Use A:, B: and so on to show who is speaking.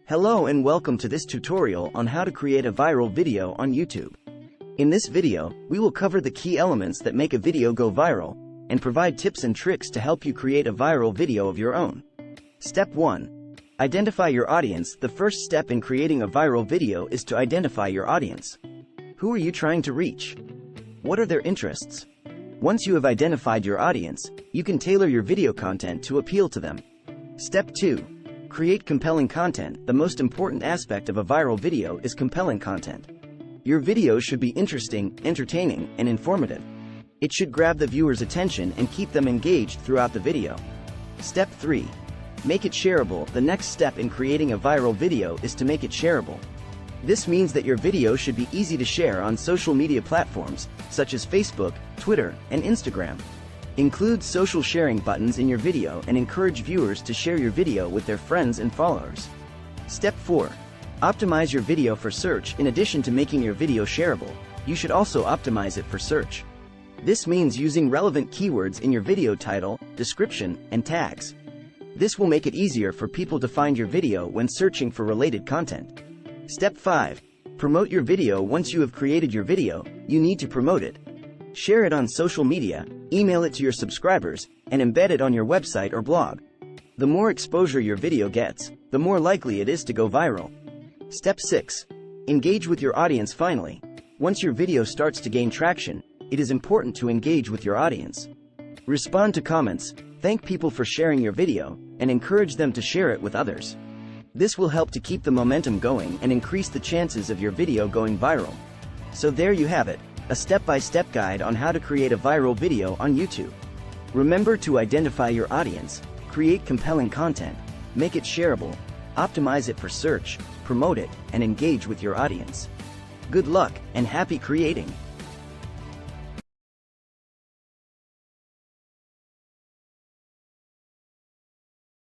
A: Hello and welcome to this tutorial on how to create a viral video on YouTube. In this video, we will cover the key elements that make a video go viral, and provide tips and tricks to help you create a viral video of your own. Step 1. Identify your audience. The first step in creating a viral video is to identify your audience. Who are you trying to reach? What are their interests? Once you have identified your audience, you can tailor your video content to appeal to them. Step 2. Create compelling content. The most important aspect of a viral video is compelling content. Your video should be interesting, entertaining, and informative. It should grab the viewer's attention and keep them engaged throughout the video. Step 3. Make it shareable. The next step in creating a viral video is to make it shareable. This means that your video should be easy to share on social media platforms, such as Facebook, Twitter, and Instagram. Include social sharing buttons in your video and encourage viewers to share your video with their friends and followers. Step 4. Optimize your video for search. In addition to making your video shareable, you should also optimize it for search. This means using relevant keywords in your video title, description, and tags. This will make it easier for people to find your video when searching for related content. Step 5. Promote your video. Once you have created your video, you need to promote it. Share it on social media, email it to your subscribers, and embed it on your website or blog. The more exposure your video gets, the more likely it is to go viral. Step 6. Engage with your audience. Finally, once your video starts to gain traction, it is important to engage with your audience. Respond to comments, thank people for sharing your video, and encourage them to share it with others. This will help to keep the momentum going and increase the chances of your video going viral. So there you have it, a step-by-step guide on how to create a viral video on YouTube. Remember to identify your audience, create compelling content, make it shareable, optimize it for search, promote it, and engage with your audience. Good luck, and happy creating!